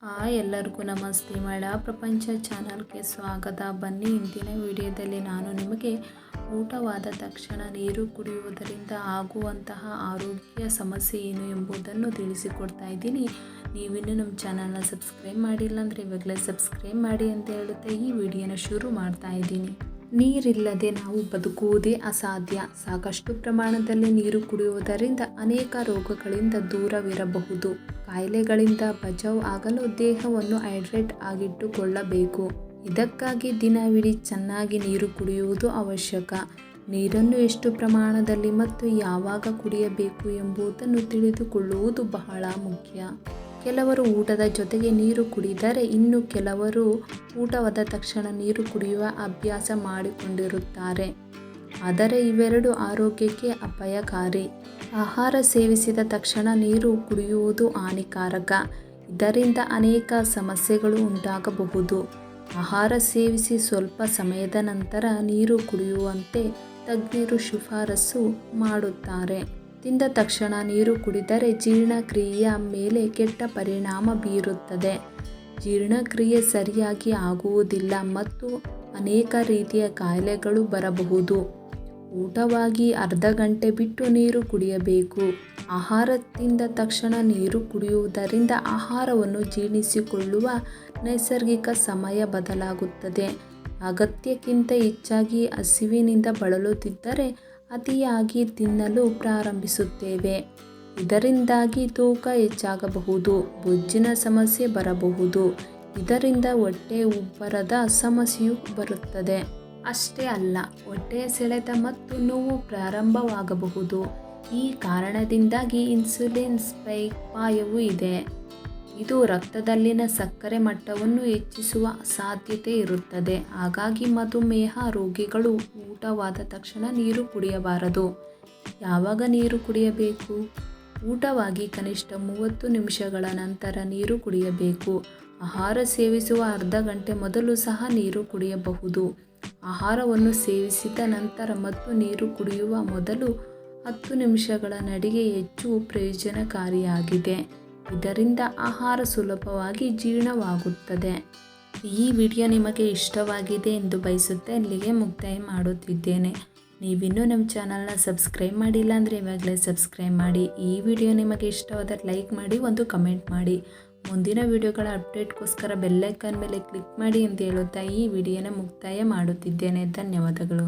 Hi ಎಲ್ಲರಿಗೂ ನಮಸ್ತೆ. ಮಹಿಳಾ ಪ್ರಪಂಚ ಚಾನಲ್ಗೆ ಸ್ವಾಗತ. ಬನ್ನಿ, ಇಂದಿನ ವಿಡಿಯೋದಲ್ಲಿ ನಾನು ನಿಮಗೆ ಊಟವಾದ ತಕ್ಷಣ ನೀರು ಕುಡಿಯುವುದರಿಂದ ಆಗುವಂತಹ ಆರೋಗ್ಯ ಸಮಸ್ಯೆ ಏನು ಎಂಬುದನ್ನು ತಿಳಿಸಿಕೊಡ್ತಾ ಇದ್ದೀನಿ. ನೀವಿನ್ನೂ ನಮ್ಮ ಚಾನಲ್ನ ಸಬ್ಸ್ಕ್ರೈಬ್ ಮಾಡಿಲ್ಲ ಅಂದರೆ ಇವಾಗಲೇ ಸಬ್ಸ್ಕ್ರೈಬ್ ಮಾಡಿ ಅಂತ ಹೇಳುತ್ತಾ ಈ ವಿಡಿಯೋನ ಶುರು ಮಾಡ್ತಾ ಇದ್ದೀನಿ. ನೀರಿಲ್ಲದೆ ನಾವು ಬದುಕುವುದೇ ಅಸಾಧ್ಯ. ಸಾಕಷ್ಟು ಪ್ರಮಾಣದಲ್ಲಿ ನೀರು ಕುಡಿಯುವುದರಿಂದ ಅನೇಕ ರೋಗಗಳಿಂದ ದೂರವಿರಬಹುದು. ಕಾಯಿಲೆಗಳಿಂದ ಬಚಾವ್ ಆಗಲು ದೇಹವನ್ನು ಹೈಡ್ರೇಟ್ ಆಗಿಟ್ಟುಕೊಳ್ಳಬೇಕು. ಇದಕ್ಕಾಗಿ ದಿನವಿಡೀ ಚೆನ್ನಾಗಿ ನೀರು ಕುಡಿಯುವುದು ಅವಶ್ಯಕ. ನೀರನ್ನು ಎಷ್ಟು ಪ್ರಮಾಣದಲ್ಲಿ ಮತ್ತು ಯಾವಾಗ ಕುಡಿಯಬೇಕು ಎಂಬುದನ್ನು ತಿಳಿದುಕೊಳ್ಳುವುದು ಬಹಳ ಮುಖ್ಯ. ಕೆಲವರು ಊಟದ ಜೊತೆಗೆ ನೀರು ಕುಡಿದರೆ, ಇನ್ನು ಕೆಲವರು ಊಟವಾದ ತಕ್ಷಣ ನೀರು ಕುಡಿಯುವ ಅಭ್ಯಾಸ ಮಾಡಿಕೊಂಡಿರುತ್ತಾರೆ. ಆದರೆ ಇವೆರಡು ಆರೋಗ್ಯಕ್ಕೆ ಅಪಾಯಕಾರಿ. ಆಹಾರ ಸೇವಿಸಿದ ತಕ್ಷಣ ನೀರು ಕುಡಿಯುವುದು ಹಾನಿಕಾರಕ. ಇದರಿಂದ ಅನೇಕ ಸಮಸ್ಯೆಗಳು ಉಂಟಾಗಬಹುದು. ಆಹಾರ ಸೇವಿಸಿ ಸ್ವಲ್ಪ ಸಮಯದ ನಂತರ ನೀರು ಕುಡಿಯುವಂತೆ ತಜ್ಞರು ಶಿಫಾರಸು ಮಾಡುತ್ತಾರೆ. ತಿಂದ ತಕ್ಷಣ ನೀರು ಕುಡಿದರೆ ಜೀರ್ಣಕ್ರಿಯೆಯ ಮೇಲೆ ಕೆಟ್ಟ ಪರಿಣಾಮ ಬೀರುತ್ತದೆ. ಜೀರ್ಣಕ್ರಿಯೆ ಸರಿಯಾಗಿ ಆಗುವುದಿಲ್ಲ ಮತ್ತು ಅನೇಕ ರೀತಿಯ ಕಾಯಿಲೆಗಳು ಬರಬಹುದು. ಊಟವಾಗಿ ಅರ್ಧ ಗಂಟೆ ಬಿಟ್ಟು ನೀರು ಕುಡಿಯಬೇಕು. ಆಹಾರ ತಿಂದ ತಕ್ಷಣ ನೀರು ಕುಡಿಯುವುದರಿಂದ ಆಹಾರವನ್ನು ಜೀರ್ಣಿಸಿಕೊಳ್ಳುವ ನೈಸರ್ಗಿಕ ಸಮಯ ಬದಲಾಗುತ್ತದೆ. ಅಗತ್ಯಕ್ಕಿಂತ ಹೆಚ್ಚಾಗಿ ಹಸಿವಿನಿಂದ ಬಳಲುತ್ತಿದ್ದರೆ ಅತಿಯಾಗಿ ತಿನ್ನಲು ಪ್ರಾರಂಭಿಸುತ್ತೇವೆ. ಇದರಿಂದಾಗಿ ತೂಕ ಹೆಚ್ಚಾಗಬಹುದು, ಬೊಜ್ಜಿನ ಸಮಸ್ಯೆ ಬರಬಹುದು. ಇದರಿಂದ ಹೊಟ್ಟೆ ಉಬ್ಬರದ ಸಮಸ್ಯೆಯೂ ಬರುತ್ತದೆ. ಅಷ್ಟೇ ಅಲ್ಲ, ಹೊಟ್ಟೆಯ ಸೆಳೆತ ಮತ್ತು ನೋವು ಪ್ರಾರಂಭವಾಗಬಹುದು. ಈ ಕಾರಣದಿಂದಾಗಿ ಇನ್ಸುಲಿನ್ ಸ್ಪೈಕ್ ಅಪಾಯವೂ ಇದೆ. ಇದು ರಕ್ತದಲ್ಲಿನ ಸಕ್ಕರೆ ಮಟ್ಟವನ್ನು ಹೆಚ್ಚಿಸುವ ಸಾಧ್ಯತೆ ಇರುತ್ತದೆ. ಹಾಗಾಗಿ ಮಧುಮೇಹ ರೋಗಿಗಳು ಊಟವಾದ ತಕ್ಷಣ ನೀರು ಕುಡಿಯಬಾರದು. ಯಾವಾಗ ನೀರು ಕುಡಿಯಬೇಕು? ಊಟವಾಗಿ ಕನಿಷ್ಠ 30 ನಿಮಿಷಗಳ ನಂತರ ನೀರು ಕುಡಿಯಬೇಕು. ಆಹಾರ ಸೇವಿಸುವ ಅರ್ಧ ಗಂಟೆ ಮೊದಲು ಸಹ ನೀರು ಕುಡಿಯಬಹುದು. ಆಹಾರವನ್ನು ಸೇವಿಸಿದ ನಂತರ ಮತ್ತು ನೀರು ಕುಡಿಯುವ ಮೊದಲು 10 ನಿಮಿಷಗಳ ನಡಿಗೆ ಹೆಚ್ಚು ಪ್ರಯೋಜನಕಾರಿಯಾಗಿದೆ. ಇದರಿಂದ ಆಹಾರ ಸುಲಭವಾಗಿ ಜೀರ್ಣವಾಗುತ್ತದೆ. ಈ ವಿಡಿಯೋ ನಿಮಗೆ ಇಷ್ಟವಾಗಿದೆ ಎಂದು ಬಯಸುತ್ತೆ ಅಲ್ಲಿಗೆ ಮುಕ್ತಾಯ ಮಾಡುತ್ತಿದ್ದೇನೆ. ನೀವಿನ್ನೂ ನಮ್ಮ ಚಾನಲ್ನ ಸಬ್ಸ್ಕ್ರೈಬ್ ಮಾಡಿಲ್ಲ ಅಂದರೆ ಇವಾಗಲೇ ಸಬ್ಸ್ಕ್ರೈಬ್ ಮಾಡಿ. ಈ ವಿಡಿಯೋ ನಿಮಗೆ ಇಷ್ಟವಾದರೆ ಲೈಕ್ ಮಾಡಿ, ಒಂದು ಕಮೆಂಟ್ ಮಾಡಿ. ಮುಂದಿನ ವಿಡಿಯೋಗಳ ಅಪ್ಡೇಟ್ಗೋಸ್ಕರ ಬೆಲ್ಲೈಕನ್ ಮೇಲೆ ಕ್ಲಿಕ್ ಮಾಡಿ ಅಂತ ಹೇಳುತ್ತಾ ಈ ವಿಡಿಯೋನ ಮುಕ್ತಾಯ ಮಾಡುತ್ತಿದ್ದೇನೆ. ಧನ್ಯವಾದಗಳು.